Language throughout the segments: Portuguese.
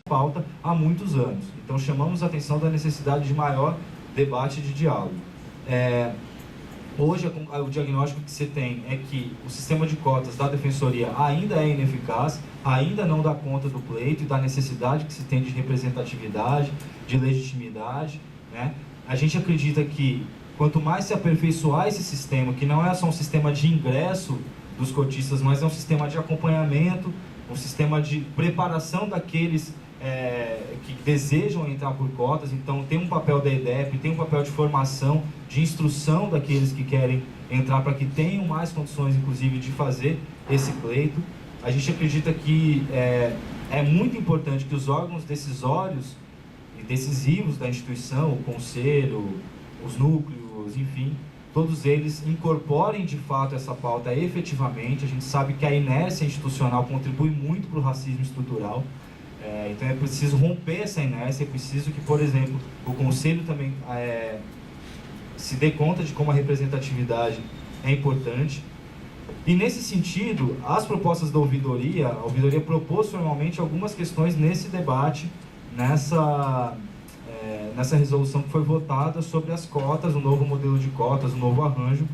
Pauta há muitos anos. Então chamamos a atenção da necessidade de maior debate e de diálogo. Hoje o diagnóstico que se tem é que o sistema de cotas da Defensoria ainda é ineficaz, ainda não dá conta do pleito e da necessidade que se tem de representatividade, de legitimidade, né? A gente acredita que quanto mais se aperfeiçoar esse sistema, que não é só um sistema de ingresso dos cotistas, mas é um sistema de acompanhamento, um sistema de preparação daqueles que desejam entrar por cotas. Então tem um papel da EDEP, tem um papel de formação, de instrução daqueles que querem entrar para que tenham mais condições, inclusive, de fazer esse pleito. A gente acredita que é muito importante que os órgãos decisórios e decisivos da instituição, o conselho, os núcleos, enfim, todos eles incorporem de fato essa pauta efetivamente. A gente sabe que a inércia institucional contribui muito para o racismo estrutural. Então é preciso romper essa inércia, é preciso que, por exemplo, o Conselho também se dê conta de como a representatividade é importante. E nesse sentido, as propostas da ouvidoria, a ouvidoria propôs formalmente algumas questões nesse debate, nessa resolução que foi votada sobre as cotas, o novo modelo de cotas, o novo arranjo,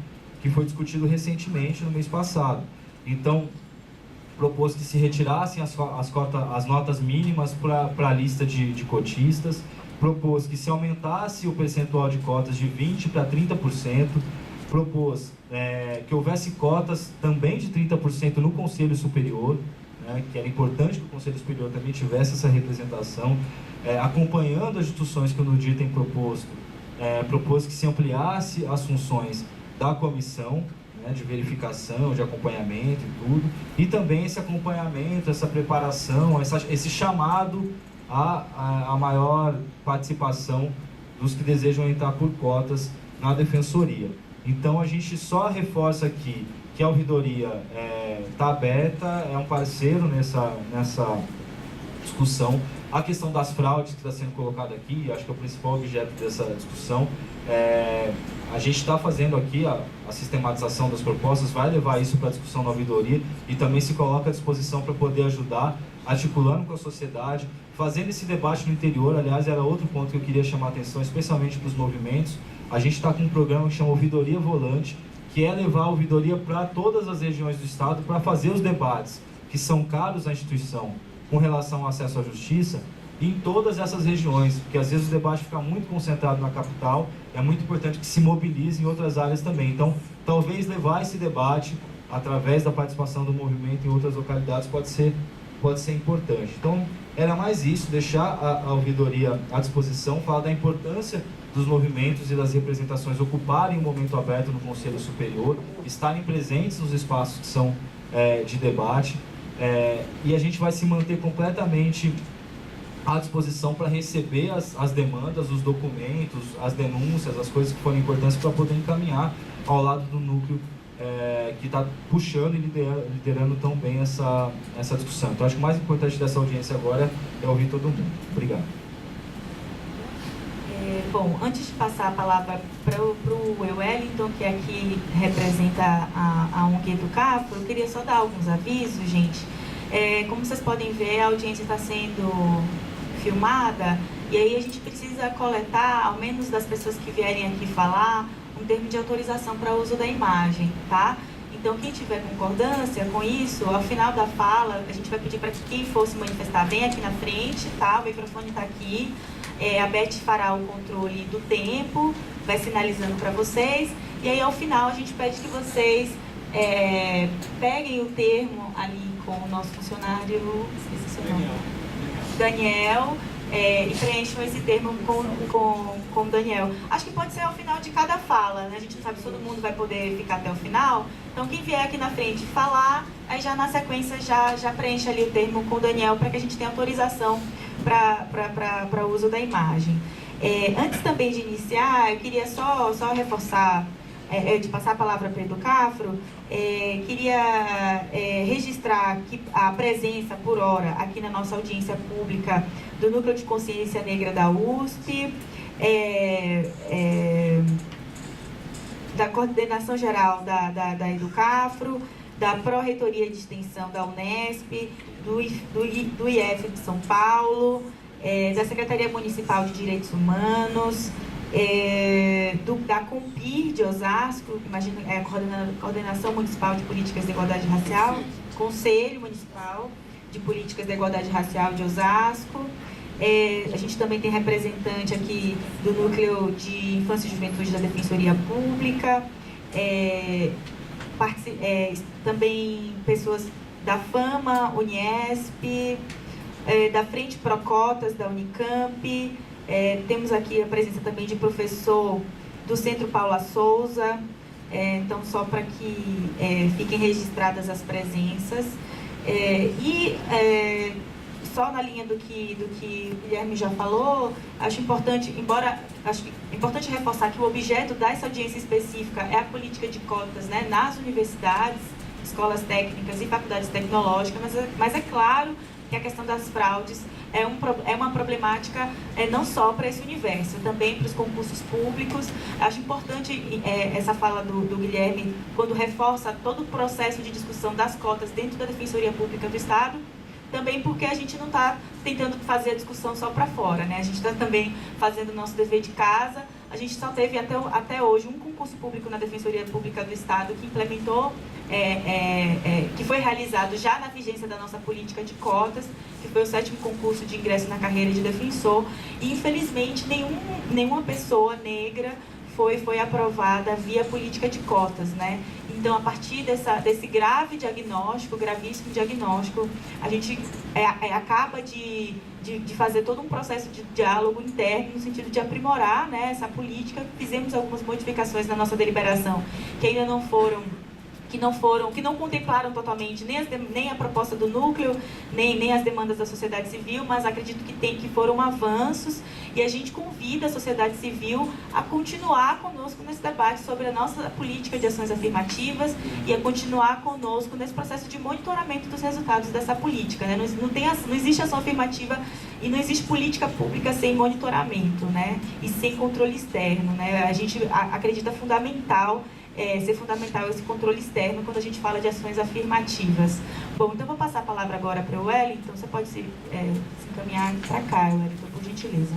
que foi discutido recentemente no mês passado. Então, propôs que se retirassem as notas mínimas para a lista de cotistas, propôs que se aumentasse o percentual de cotas de 20% para 30%, propôs que houvesse cotas também de 30% no Conselho Superior, né, que era importante que o Conselho Superior também tivesse essa representação, acompanhando as discussões que o NUDIR tem proposto, propôs que se ampliasse as funções da comissão, de verificação, de acompanhamento e tudo, e também esse acompanhamento, essa preparação, esse chamado a maior participação dos que desejam entrar por cotas na Defensoria. Então a gente só reforça aqui que a ouvidoria está aberta, é um parceiro nessa discussão. A questão das fraudes que está sendo colocada aqui, acho que é o principal objeto dessa discussão. A gente está fazendo aqui a sistematização das propostas, vai levar isso para a discussão na ouvidoria e também se coloca à disposição para poder ajudar, articulando com a sociedade, fazendo esse debate no interior. Aliás, era outro ponto que eu queria chamar a atenção, especialmente para os movimentos. A gente está com um programa que chama Ouvidoria Volante, que é levar a ouvidoria para todas as regiões do Estado para fazer os debates que são caros à instituição com relação ao acesso à justiça em todas essas regiões, porque às vezes o debate fica muito concentrado na capital, é muito importante que se mobilize em outras áreas também. Então, talvez levar esse debate através da participação do movimento em outras localidades pode ser importante. Então, era mais isso, deixar a ouvidoria à disposição, falar da importância dos movimentos e das representações ocuparem um momento aberto no Conselho Superior, estarem presentes nos espaços que são de debate, e a gente vai se manter completamente à disposição para receber as demandas, os documentos, as denúncias, as coisas que forem importantes para poder encaminhar ao lado do núcleo que está puxando e liderando tão bem essa discussão. Então, acho que o mais importante dessa audiência agora é ouvir todo mundo. Obrigado. Bom, antes de passar a palavra para o Wellington, que aqui representa a ONG Educafro, eu queria só dar alguns avisos, gente. Como vocês podem ver, a audiência está sendo filmada, e aí a gente precisa coletar, ao menos das pessoas que vierem aqui falar, um termo de autorização para uso da imagem, tá? Então, quem tiver concordância com isso, ao final da fala, a gente vai pedir para que quem for se manifestar venha aqui na frente, tá? O microfone está aqui. A Beth fará o controle do tempo, vai sinalizando para vocês, e aí ao final a gente pede que vocês peguem o termo ali com o nosso funcionário, esqueci seu nome, Daniel, e preencham esse termo com o Daniel. Acho que pode ser ao final de cada fala, né? A gente não sabe se todo mundo vai poder ficar até o final, então quem vier aqui na frente falar, aí já na sequência já preenche ali o termo com o Daniel para que a gente tenha autorização para o uso da imagem. Antes também de iniciar, eu queria só reforçar, de passar a palavra para o Educafro, queria registrar a presença por hora aqui na nossa audiência pública do Núcleo de Consciência Negra da USP, da Coordenação Geral da Educafro, da Pró-Reitoria de Extensão da Unesp, do IF de São Paulo, da Secretaria Municipal de Direitos Humanos, da COMPIR de Osasco, imagino, a Coordenação Municipal de Políticas de Igualdade Racial, Conselho Municipal de Políticas de Igualdade Racial de Osasco. A gente também tem representante aqui do Núcleo de Infância e Juventude da Defensoria Pública, também pessoas da FAMA, Uniesp, da Frente Procotas da Unicamp. Temos aqui a presença também de professor do Centro Paula Souza. Então, só para que fiquem registradas as presenças. Só na linha do que o Guilherme já falou, acho importante reforçar que o objeto dessa audiência específica é a política de cotas, né, nas universidades, escolas técnicas e faculdades tecnológicas, mas é claro que a questão das fraudes é uma problemática não só para esse universo, também para os concursos públicos. Acho importante essa fala do Guilherme, quando reforça todo o processo de discussão das cotas dentro da Defensoria Pública do Estado, também porque a gente não está tentando fazer a discussão só para fora, né? A gente está também fazendo o nosso dever de casa. A gente só teve até hoje um concurso público na Defensoria Pública do Estado que implementou, que foi realizado já na vigência da nossa política de cotas, que foi o 7º concurso de ingresso na carreira de defensor, e infelizmente nenhuma pessoa negra foi aprovada via política de cotas, né? Então, a partir desse gravíssimo diagnóstico, a gente acaba de fazer todo um processo de diálogo interno no sentido de aprimorar, né, essa política. Fizemos algumas modificações na nossa deliberação que ainda que não contemplaram totalmente nem a proposta do núcleo, nem as demandas da sociedade civil, mas acredito que foram avanços, e a gente convida a sociedade civil a continuar conosco nesse debate sobre a nossa política de ações afirmativas e a continuar conosco nesse processo de monitoramento dos resultados dessa política, né? Não existe ação afirmativa e não existe política pública sem monitoramento, né? E sem controle externo, né? A gente acredita ser fundamental esse controle externo quando a gente fala de ações afirmativas. Bom, então eu vou passar a palavra agora para o Wellington. Você pode se encaminhar para cá, Wellington, por gentileza.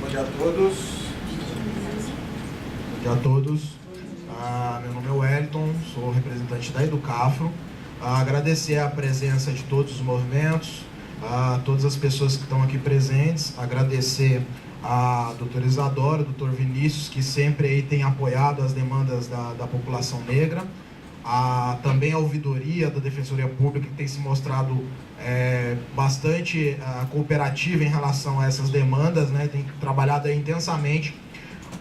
Bom dia a todos. Bom dia a todos. Meu nome é Wellington, sou representante da Educafro. Agradecer a presença de todos os movimentos, a todas as pessoas que estão aqui presentes, agradecer a doutora Isadora, doutor Vinícius, que sempre aí tem apoiado as demandas da população negra, também a ouvidoria da Defensoria Pública, que tem se mostrado bastante cooperativa em relação a essas demandas, né? Tem trabalhado aí intensamente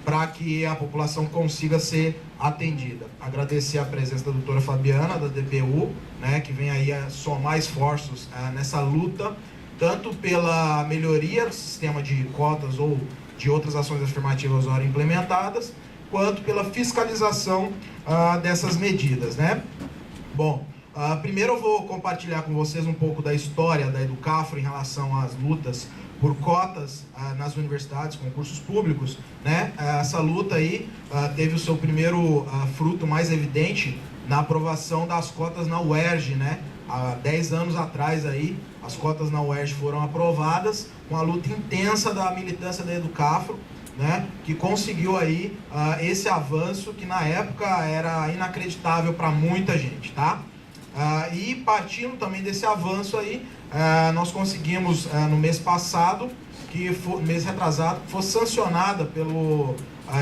para que a população consiga ser atendida. Agradecer a presença da doutora Fabiana, da DPU, né, que vem aí a somar esforços nessa luta, tanto pela melhoria do sistema de cotas ou de outras ações afirmativas ora implementadas, quanto pela fiscalização dessas medidas, né? Bom, primeiro eu vou compartilhar com vocês um pouco da história da Educafro em relação às lutas por cotas nas universidades, concursos públicos, né? Essa luta aí teve o seu primeiro fruto mais evidente na aprovação das cotas na UERJ, né? Há 10 anos atrás aí, as cotas na UERJ foram aprovadas com a luta intensa da militância da Educafro, né? Que conseguiu aí esse avanço que na época era inacreditável para muita gente, tá? E partindo também desse avanço aí, nós conseguimos no mês passado, mês retrasado, que fosse sancionada pelo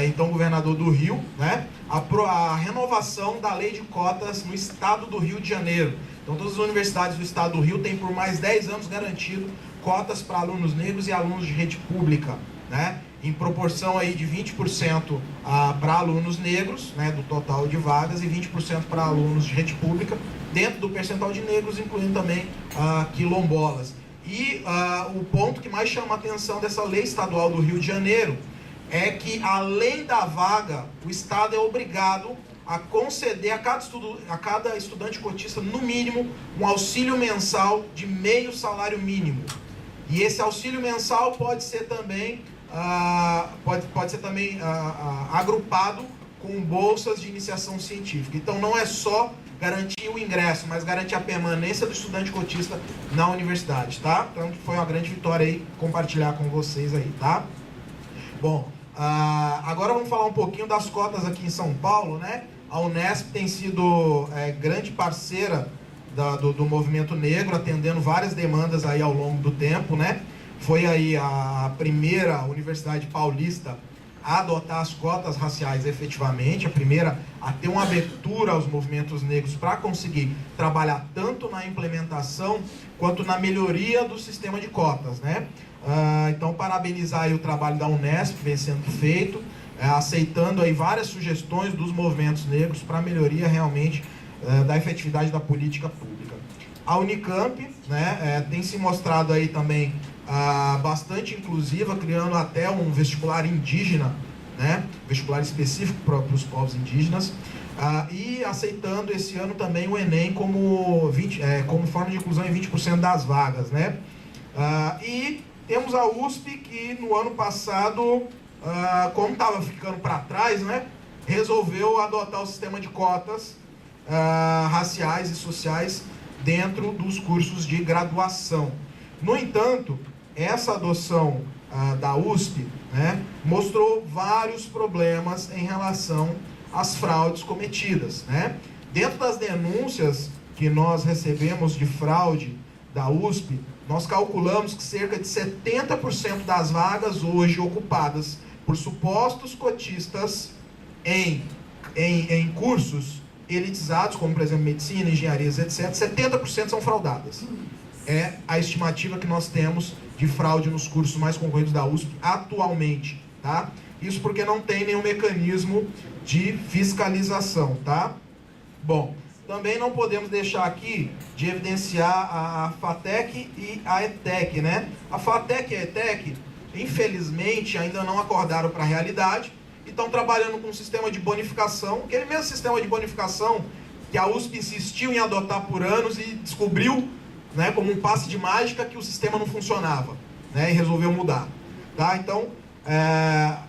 então governador do Rio, né, a renovação da lei de cotas no estado do Rio de Janeiro. Então todas as universidades do estado do Rio têm por mais 10 anos garantido cotas para alunos negros e alunos de rede pública, né, em proporção aí de 20% para alunos negros, né, do total de vagas, e 20% para alunos de rede pública, dentro do percentual de negros, incluindo também quilombolas. E o ponto que mais chama a atenção dessa lei estadual do Rio de Janeiro é que, além da vaga, o Estado é obrigado a conceder a cada estudante cotista, no mínimo, um auxílio mensal de meio salário mínimo. E esse auxílio mensal pode ser também, agrupado com bolsas de iniciação científica. Então não é só garantir o ingresso, mas garantir a permanência do estudante cotista na universidade, tá? Então foi uma grande vitória aí compartilhar com vocês aí, tá? Bom, agora vamos falar um pouquinho das cotas aqui em São Paulo, né? A Unesp tem sido grande parceira do movimento negro, atendendo várias demandas aí ao longo do tempo, né? Foi aí a primeira universidade paulista a adotar as cotas raciais efetivamente, a primeira a ter uma abertura aos movimentos negros para conseguir trabalhar tanto na implementação quanto na melhoria do sistema de cotas, né? Então, parabenizar aí o trabalho da Unesp que vem sendo feito, aceitando aí várias sugestões dos movimentos negros para melhoria realmente da efetividade da política pública. A Unicamp, né, tem se mostrado aí também bastante inclusiva, criando até um vestibular indígena, né, vestibular específico para os povos indígenas, e aceitando esse ano também o Enem como forma de inclusão em 20% das vagas, né? E temos a USP que no ano passado, como estava ficando para trás, né, resolveu adotar o sistema de cotas raciais e sociais dentro dos cursos de graduação. No entanto, essa adoção da USP, né, mostrou vários problemas em relação às fraudes cometidas, né? Dentro das denúncias que nós recebemos de fraude da USP, nós calculamos que cerca de 70% das vagas hoje ocupadas por supostos cotistas em cursos elitizados, como por exemplo medicina, engenharias, etc., 70% são fraudadas. É a estimativa que nós temos de fraude nos cursos mais concorridos da USP atualmente, tá? Isso porque não tem nenhum mecanismo de fiscalização, tá? Bom, também não podemos deixar aqui de evidenciar a FATEC e a ETEC, né? A FATEC e a ETEC, infelizmente, ainda não acordaram para a realidade e estão trabalhando com um sistema de bonificação, aquele mesmo sistema de bonificação que a USP insistiu em adotar por anos e descobriu, né, como um passe de mágica que o sistema não funcionava, né, e resolveu mudar, tá? Então,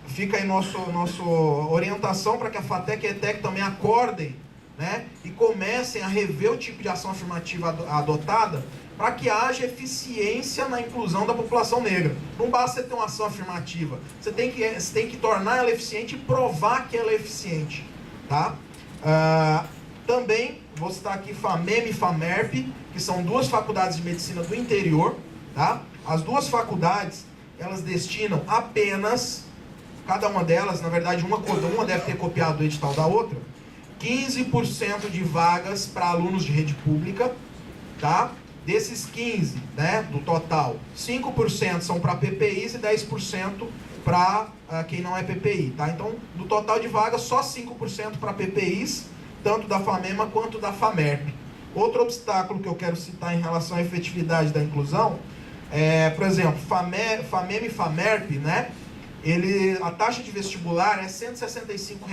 fica aí nossa orientação para que a FATEC e a ETEC também acordem, né, e comecem a rever o tipo de ação afirmativa adotada para que haja eficiência na inclusão da população negra. Não basta você ter uma ação afirmativa, você tem que tornar ela eficiente e provar que ela é eficiente, tá? Também vou citar aqui FAMEM e FAMERP, que são duas faculdades de medicina do interior, tá? As duas faculdades, elas destinam apenas, cada uma delas, na verdade uma deve ter copiado o edital da outra, 15% de vagas para alunos de rede pública, tá? Desses 15, né, do total, 5% são para PPIs e 10% para quem não é PPI, tá? Então, do total de vagas, só 5% para PPIs, tanto da FAMEMA quanto da FAMERP. Outro obstáculo que eu quero citar em relação à efetividade da inclusão por exemplo, FAMEM e FAMERP, né, a taxa de vestibular é R$ 165,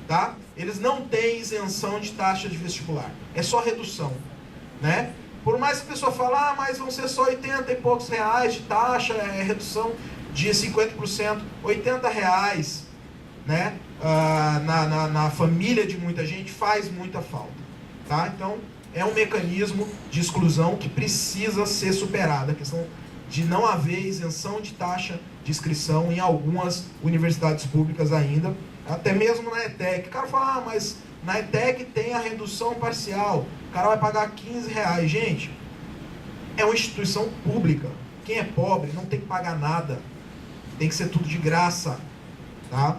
tá? Eles não têm isenção de taxa de vestibular, é só redução, né? Por mais que a pessoa fale, mas vão ser só 80 e poucos reais de taxa, redução de 50%, 80 reais, né, na família de muita gente faz muita falta, tá? Então, é um mecanismo de exclusão que precisa ser superado, a questão de não haver isenção de taxa de inscrição em algumas universidades públicas ainda, até mesmo na ETEC. O cara fala, mas na ETEC tem a redução parcial, o cara vai pagar 15 reais. Gente, é uma instituição pública, quem é pobre não tem que pagar nada, tem que ser tudo de graça, tá?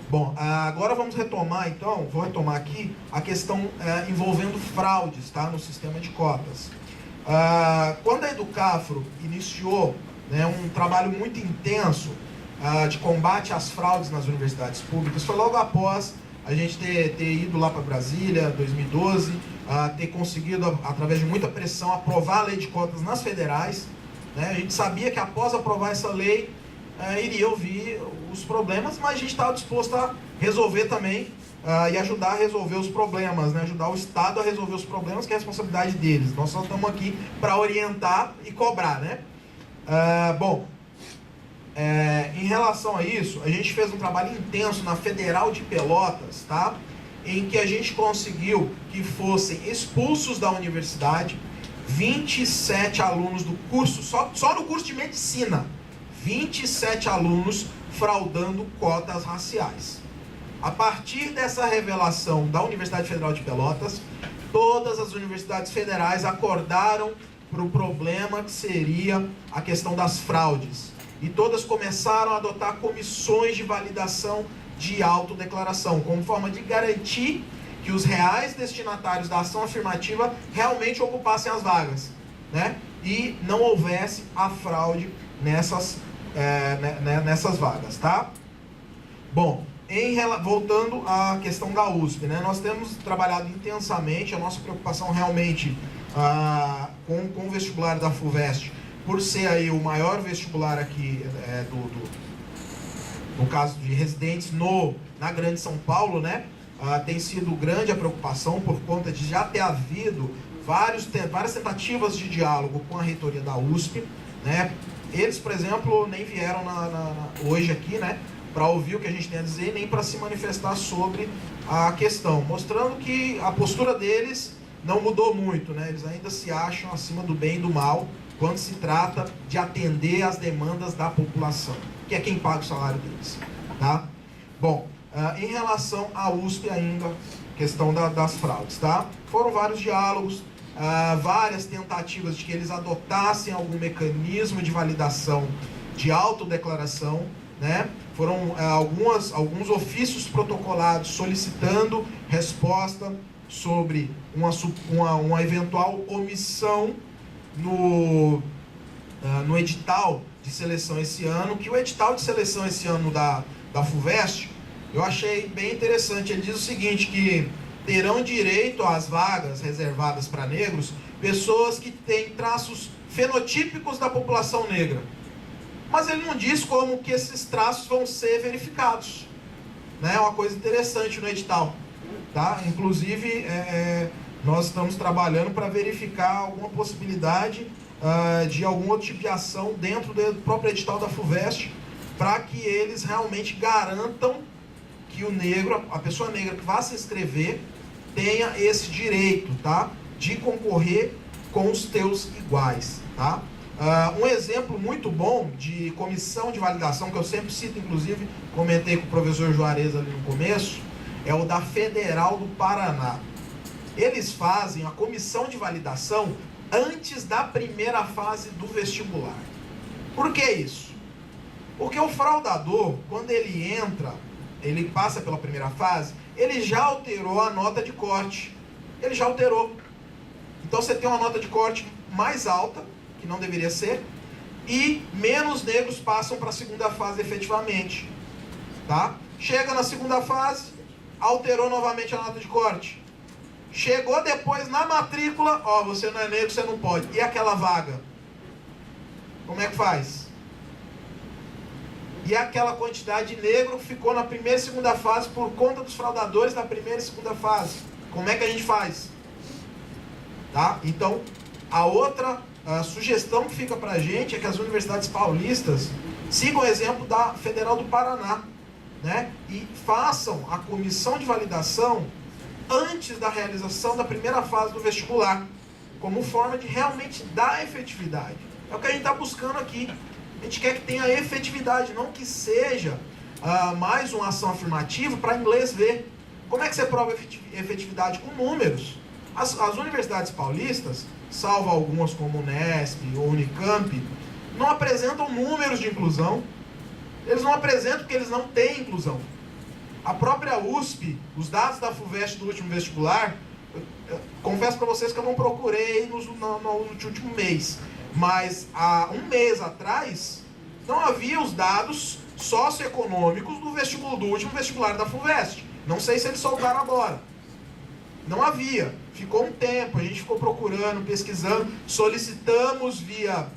Bom, agora vamos retomar, então, vou retomar aqui a questão envolvendo fraudes, tá, no sistema de cotas. Quando a Educafro iniciou, né, um trabalho muito intenso de combate às fraudes nas universidades públicas, foi logo após a gente ter ido lá para Brasília, 2012, ter conseguido, através de muita pressão, aprovar a lei de cotas nas federais, né? A gente sabia que após aprovar essa lei, iria ouvir os problemas, mas a gente estava disposto a resolver também e ajudar a resolver os problemas, né? Ajudar o Estado a resolver os problemas, que é a responsabilidade deles. Nós só estamos aqui para orientar e cobrar, né? Em relação a isso, a gente fez um trabalho intenso na Federal de Pelotas, tá? Em que a gente conseguiu que fossem expulsos da universidade 27 alunos do curso, só no curso de medicina, 27 alunos fraudando cotas raciais. A partir dessa revelação da Universidade Federal de Pelotas, todas as universidades federais acordaram para o problema que seria a questão das fraudes. E todas começaram a adotar comissões de validação de autodeclaração, como forma de garantir que os reais destinatários da ação afirmativa realmente ocupassem as vagas, né? E não houvesse a fraude nessas vagas, tá? Bom, voltando à questão da USP, né? Nós temos trabalhado intensamente, a nossa preocupação realmente com o vestibular da FUVEST, por ser aí o maior vestibular aqui no caso de residentes na Grande São Paulo, né? Tem sido grande a preocupação por conta de já ter havido várias tentativas de diálogo com a reitoria da USP, né? Eles, por exemplo, nem vieram hoje aqui, né, para ouvir o que a gente tem a dizer, nem para se manifestar sobre a questão, mostrando que a postura deles não mudou muito, né? Eles ainda se acham acima do bem e do mal quando se trata de atender às demandas da população, que é quem paga o salário deles, tá? Bom, em relação à USP ainda, questão das fraudes, tá? Foram vários diálogos, várias tentativas de que eles adotassem algum mecanismo de validação de autodeclaração, né? Foram alguns ofícios protocolados solicitando resposta sobre uma eventual omissão no edital de seleção esse ano, que o edital de seleção esse ano da FUVEST, eu achei bem interessante. Ele diz o seguinte, que terão direito às vagas reservadas para negros pessoas que têm traços fenotípicos da população negra. Mas ele não diz como que esses traços vão ser verificados, né? É uma coisa interessante no edital, tá? Inclusive, nós estamos trabalhando para verificar alguma possibilidade de algum outro tipo de ação dentro do próprio edital da FUVEST, para que eles realmente garantam que o negro, a pessoa negra que vai se inscrever, tenha esse direito, tá? De concorrer com os teus iguais, tá? Um exemplo muito bom de comissão de validação, que eu sempre cito, inclusive, comentei com o professor Juarez ali no começo, é o da Federal do Paraná. Eles fazem a comissão de validação antes da primeira fase do vestibular. Por que isso? Porque o fraudador, quando ele entra, ele passa pela primeira fase, ele já alterou a nota de corte. Ele já alterou. Então você tem uma nota de corte mais alta, que não deveria ser, e menos negros passam para a segunda fase efetivamente, tá? Chega na segunda fase, alterou novamente a nota de corte. Chegou depois na matrícula, ó, você não é negro, você não pode. E aquela vaga? Como é que faz? E aquela quantidade de negro ficou na primeira e segunda fase por conta dos fraudadores da primeira e segunda fase. Como é que a gente faz? Tá? Então, a outra sugestão que fica pra gente é que as universidades paulistas sigam o exemplo da Federal do Paraná, né? E façam a comissão de validação antes da realização da primeira fase do vestibular, como forma de realmente dar efetividade. É o que a gente está buscando aqui. A gente quer que tenha efetividade, não que seja mais uma ação afirmativa para inglês ver. Como é que você prova efetividade? Com números. As universidades paulistas, salvo algumas como Unesp ou Unicamp, não apresentam números de inclusão. Eles não apresentam porque eles não têm inclusão. A própria USP, os dados da FUVEST do último vestibular, confesso para vocês que eu não procurei no último mês, mas há um mês atrás não havia os dados socioeconômicos do último vestibular da FUVEST. Não sei se eles soltaram agora. Não havia. Ficou um tempo, a gente ficou procurando, pesquisando, solicitamos via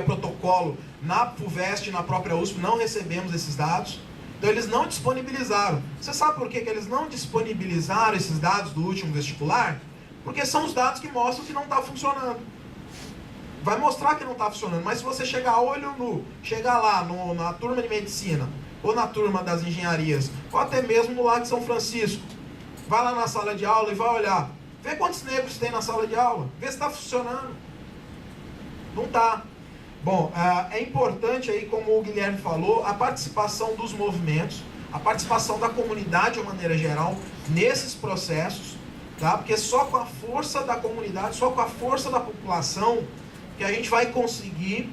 protocolo na FUVEST e na própria USP, não recebemos esses dados. Então eles não disponibilizaram. Você sabe por que eles não disponibilizaram esses dados do último vestibular? Porque são os dados que mostram que não está funcionando. Vai mostrar que não está funcionando, mas se você chegar a olho nu, chegar lá na turma de medicina, ou na turma das engenharias, ou até mesmo no Lago de São Francisco, vai lá na sala de aula e vai olhar. Vê quantos negros tem na sala de aula. Vê se está funcionando. Não está. Bom, é importante aí, como o Guilherme falou, a participação dos movimentos, a participação da comunidade de uma maneira geral nesses processos, tá? Porque só com a força da comunidade, só com a força da população que a gente vai conseguir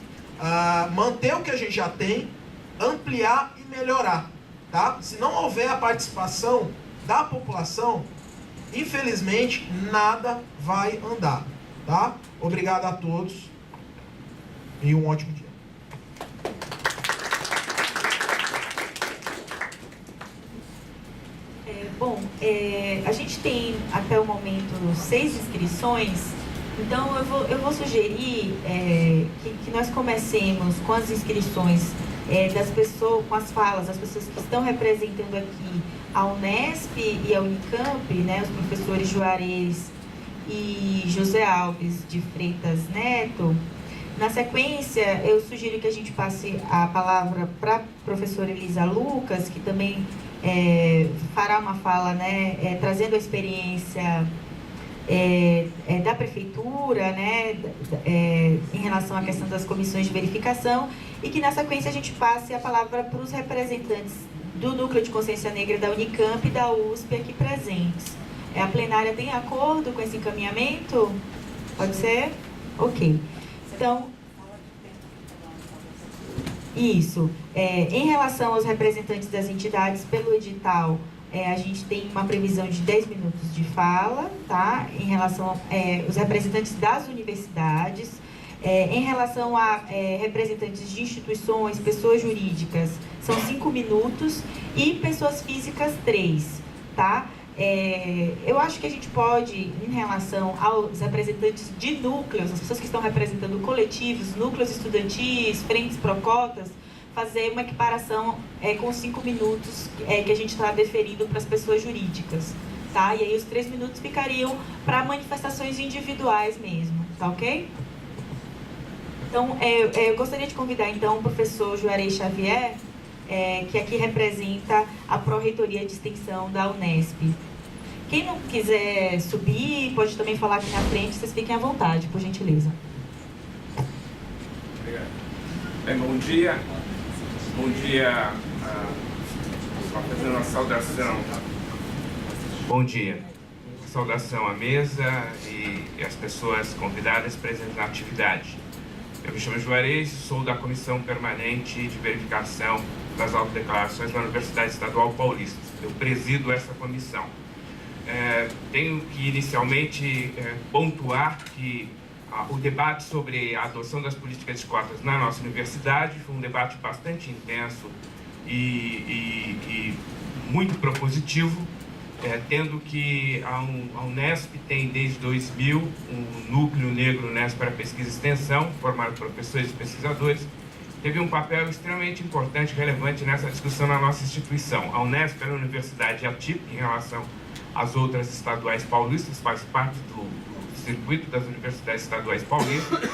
manter o que a gente já tem, ampliar e melhorar, tá? Se não houver a participação da população, infelizmente nada vai andar, tá? Obrigado a todos e um ótimo dia. A gente tem até o momento 6 inscrições, então eu vou sugerir que nós comecemos com as inscrições das pessoas, com as falas das pessoas que estão representando aqui a Unesp e a Unicamp, né, os professores Juarez e José Alves de Freitas Neto. Na sequência, eu sugiro que a gente passe a palavra para a professora Elisa Lucas, que também fará uma fala, né, trazendo a experiência da prefeitura, né, em relação à questão das comissões de verificação, e que na sequência a gente passe a palavra para os representantes do Núcleo de Consciência Negra da Unicamp e da USP aqui presentes. A plenária tem acordo com esse encaminhamento? Pode ser? Ok. Então, isso. Em relação aos representantes das entidades, pelo edital, a gente tem uma previsão de 10 minutos de fala, tá? Em relação aos representantes das universidades, em relação a representantes de instituições, pessoas jurídicas, são 5 minutos, e pessoas físicas, 3, tá? Eu acho que a gente pode, em relação aos representantes de núcleos, as pessoas que estão representando coletivos, núcleos estudantis, frentes procotas, fazer uma equiparação com os 5 minutos que a gente está deferindo para as pessoas jurídicas, tá? E aí os 3 minutos ficariam para manifestações individuais mesmo, tá ok? Então, eu gostaria de convidar, então, o professor Juarez Xavier, que aqui representa a Pró-Reitoria de Extensão da Unesp. Quem não quiser subir, pode também falar aqui na frente, vocês fiquem à vontade, por gentileza. Obrigado. Bem, bom dia. Bom dia, só fazendo uma saudação. Bom dia. Saudação à mesa e às pessoas convidadas presentes na atividade. Eu me chamo Juarez, sou da Comissão Permanente de Verificação das Autodeclarações da Universidade Estadual Paulista. Eu presido essa comissão. Tenho que inicialmente pontuar que o debate sobre a adoção das políticas de cotas na nossa universidade foi um debate bastante intenso e muito propositivo, tendo que a Unesp tem desde 2000 um núcleo negro Unesp para pesquisa e extensão, formado por professores e pesquisadores. Teve um papel extremamente importante e relevante nessa discussão na nossa instituição. A Unesp é uma universidade atípica em relação às outras estaduais paulistas, faz parte do circuito das universidades estaduais paulistas.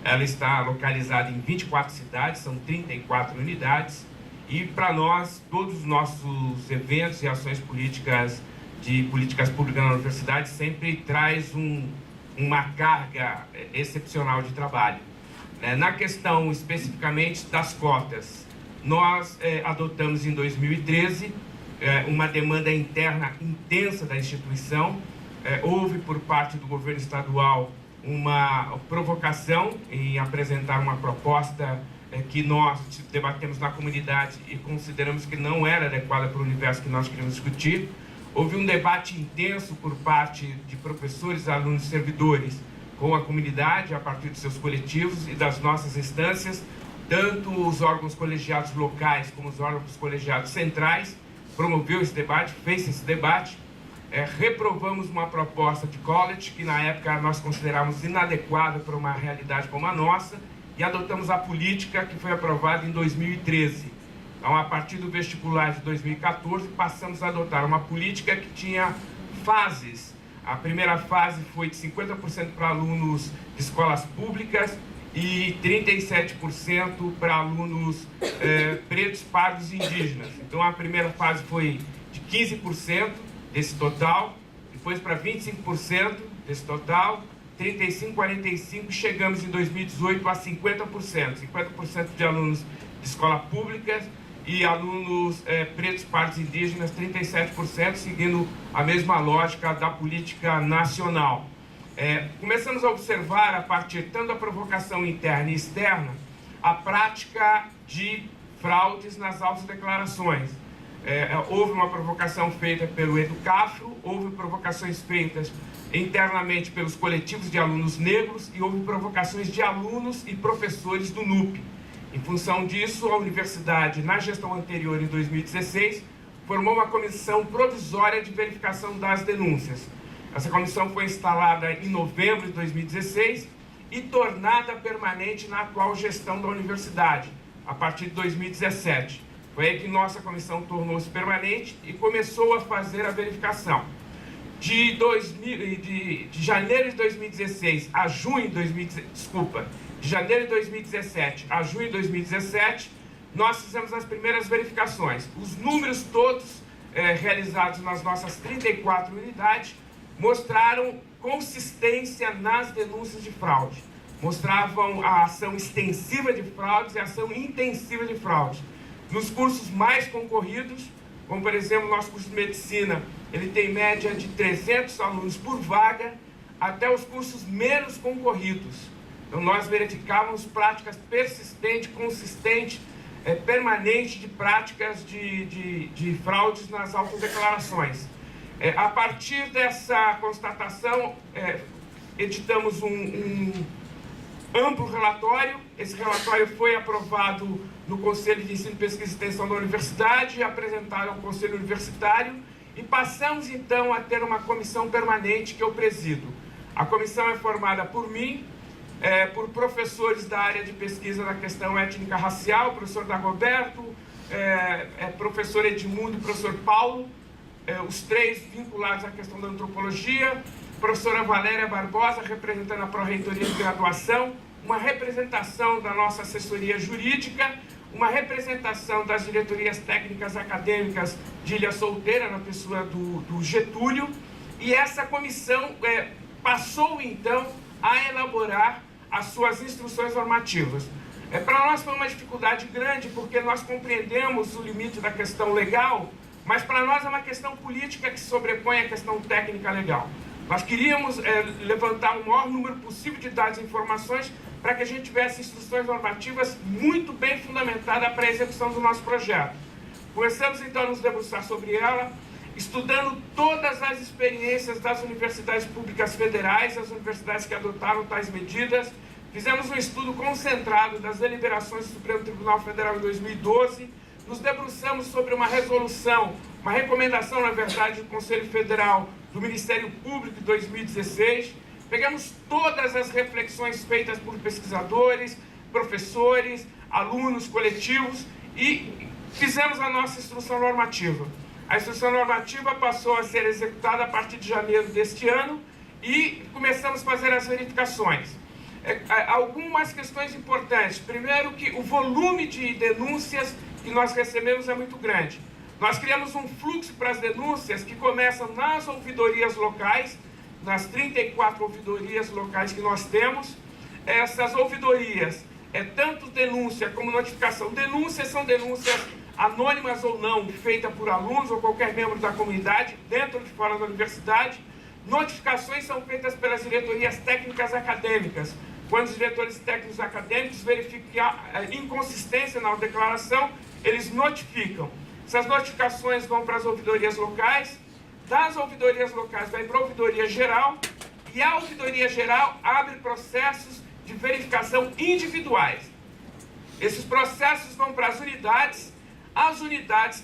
Ela está localizada em 24 cidades, são 34 unidades, e para nós, todos os nossos eventos e ações políticas de políticas públicas na universidade sempre traz uma carga excepcional de trabalho. Na questão especificamente das cotas, nós adotamos em 2013 uma demanda interna intensa da instituição. Houve por parte do governo estadual uma provocação em apresentar uma proposta que nós debatemos na comunidade e consideramos que não era adequada para o universo que nós queríamos discutir. Houve um debate intenso por parte de professores, alunos e servidores com a comunidade, a partir de seus coletivos e das nossas instâncias, tanto os órgãos colegiados locais como os órgãos colegiados centrais, promoveu esse debate, fez esse debate. Reprovamos uma proposta de college que na época nós considerávamos inadequada para uma realidade como a nossa, e adotamos a política que foi aprovada em 2013, Então, a partir do vestibular de 2014, passamos a adotar uma política que tinha fases. A primeira fase foi de 50% para alunos de escolas públicas e 37% para alunos pretos, pardos e indígenas. Então, a primeira fase foi de 15% desse total, depois para 25% desse total, 35%, 45%, chegamos em 2018 a 50%. 50% de alunos de escola pública e alunos pretos, pardos e indígenas, 37%, seguindo a mesma lógica da política nacional. Começamos a observar, a partir tanto da provocação interna e externa, a prática de fraudes nas autodeclarações. Houve uma provocação feita pelo Educafro, houve provocações feitas internamente pelos coletivos de alunos negros e houve provocações de alunos e professores do NUP. Em função disso, a universidade, na gestão anterior, em 2016, formou uma comissão provisória de verificação das denúncias. Essa comissão foi instalada em novembro de 2016 e tornada permanente na atual gestão da universidade, a partir de 2017. Foi aí que nossa comissão tornou-se permanente e começou a fazer a verificação. De janeiro de 2016 a junho de 2017, de janeiro de 2017 a junho de 2017, nós fizemos as primeiras verificações. Os números todos realizados nas nossas 34 unidades mostraram consistência nas denúncias de fraude. Mostravam a ação extensiva de fraudes e a ação intensiva de fraudes. Nos cursos mais concorridos, como por exemplo, nosso curso de medicina, ele tem média de 300 alunos por vaga, até os cursos menos concorridos. Então, nós verificávamos práticas persistentes, consistentes, permanentes de práticas de fraudes nas autodeclarações. A partir dessa constatação, editamos um amplo relatório. Esse relatório foi aprovado no Conselho de Ensino, Pesquisa e Extensão da Universidade e apresentado ao Conselho Universitário, e passamos então a ter uma comissão permanente que eu presido. A comissão é formada por mim, por professores da área de pesquisa da questão étnica racial, professor Dagoberto, professor Edmundo e professor Paulo, os três vinculados à questão da antropologia, professora Valéria Barbosa, representando a Pró-Reitoria de Graduação, uma representação da nossa assessoria jurídica, uma representação das diretorias técnicas acadêmicas de Ilha Solteira, na pessoa do Getúlio, e essa comissão passou, então, a elaborar as suas instruções normativas. Para nós foi uma dificuldade grande, porque nós compreendemos o limite da questão legal, mas para nós é uma questão política que sobrepõe a questão técnica legal. Nós queríamos levantar o maior número possível de dados e informações para que a gente tivesse instruções normativas muito bem fundamentadas para a execução do nosso projeto. Começamos então a nos debruçar sobre ela, estudando todas as experiências das universidades públicas federais, as universidades que adotaram tais medidas. Fizemos um estudo concentrado das deliberações do Supremo Tribunal Federal em 2012, nos debruçamos sobre uma resolução, uma recomendação, na verdade, do Conselho Federal do Ministério Público de 2016, pegamos todas as reflexões feitas por pesquisadores, professores, alunos, coletivos e fizemos a nossa instrução normativa. A instrução normativa passou a ser executada a partir de janeiro deste ano e começamos a fazer as verificações. Algumas questões importantes. Primeiro, que o volume de denúncias que nós recebemos é muito grande. Nós criamos um fluxo para as denúncias que começam nas ouvidorias locais, nas 34 ouvidorias locais que nós temos. Essas ouvidorias, tanto denúncia como notificação. Denúncias são denúncias anônimas ou não, feitas por alunos ou qualquer membro da comunidade, dentro ou de fora da universidade. Notificações são feitas pelas diretorias técnicas acadêmicas. Quando os diretores técnicos acadêmicos verificam a inconsistência na declaração, eles notificam. Essas notificações vão para as ouvidorias locais, das ouvidorias locais vai para a ouvidoria geral, e a ouvidoria geral abre processos de verificação individuais. Esses processos vão para as unidades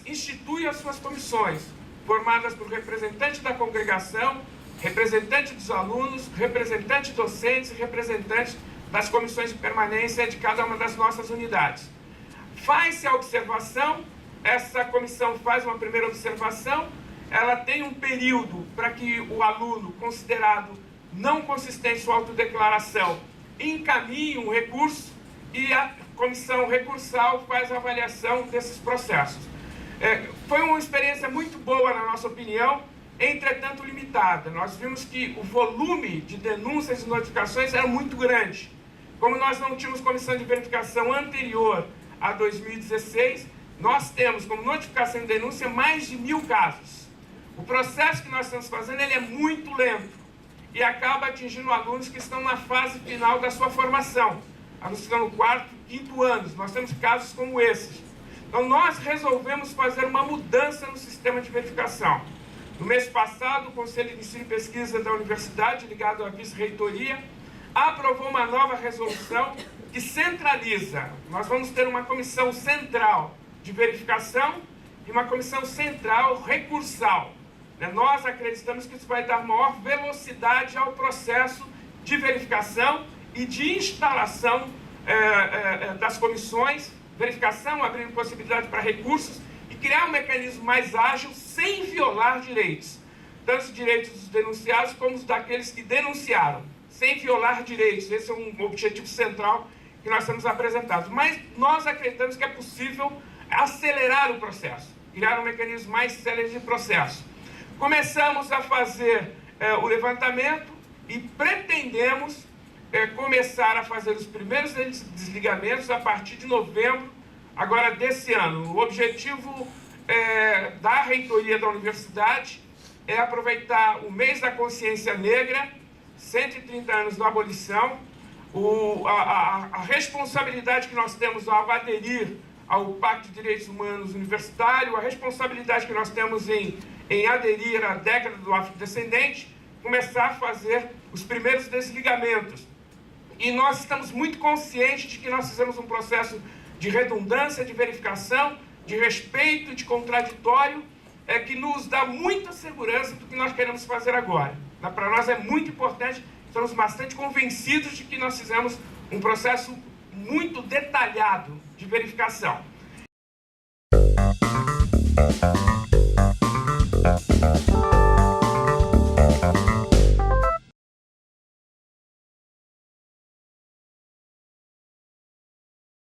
instituem as suas comissões, formadas por representante da congregação, representante dos alunos, representante docentes e representantes das comissões de permanência de cada uma das nossas unidades. faz-se a observação, essa comissão faz uma primeira observação, ela tem um período para que o aluno considerado não consistente sua autodeclaração encaminhe um recurso e a comissão recursal faz a avaliação desses processos. Foi uma experiência muito boa, na nossa opinião, entretanto limitada. Nós vimos que o volume de denúncias e notificações era muito grande. Como nós não tínhamos comissão de verificação anterior a 2016, nós temos como notificação e denúncia mais de 1000 casos. O processo que nós estamos fazendo ele é muito lento e acaba atingindo alunos que estão na fase final da sua formação. Alunos que estão no 4º, 5º anos. Nós temos casos como esses. Então, nós resolvemos fazer uma mudança no sistema de verificação. No mês passado, o Conselho de Ensino e Pesquisa da Universidade, ligado à Vice-Reitoria, aprovou uma nova resolução que centraliza. Nós vamos ter uma comissão central de verificação e uma comissão central recursal. Nós acreditamos que isso vai dar maior velocidade ao processo de verificação e de instalação das comissões, verificação, abrindo possibilidade para recursos e criar um mecanismo mais ágil sem violar direitos, tanto os direitos dos denunciados como os daqueles que denunciaram, sem violar direitos. Esse é um objetivo central que nós temos apresentado. Mas nós acreditamos que é possível acelerar o processo, criar um mecanismo mais célere de processo. Começamos a fazer o levantamento e pretendemos começar a fazer os primeiros desligamentos a partir de novembro, agora desse ano. O objetivo da reitoria da universidade é aproveitar o mês da consciência negra, 130 anos da abolição, a responsabilidade que nós temos ao aderir ao Pacto de Direitos Humanos Universitário, a responsabilidade que nós temos em aderir à década do afrodescendente, começar a fazer os primeiros desligamentos. E nós estamos muito conscientes de que nós fizemos um processo de redundância, de verificação, de respeito, de contraditório, que nos dá muita segurança do que nós queremos fazer agora. Para nós é muito importante, estamos bastante convencidos de que nós fizemos um processo muito detalhado de verificação.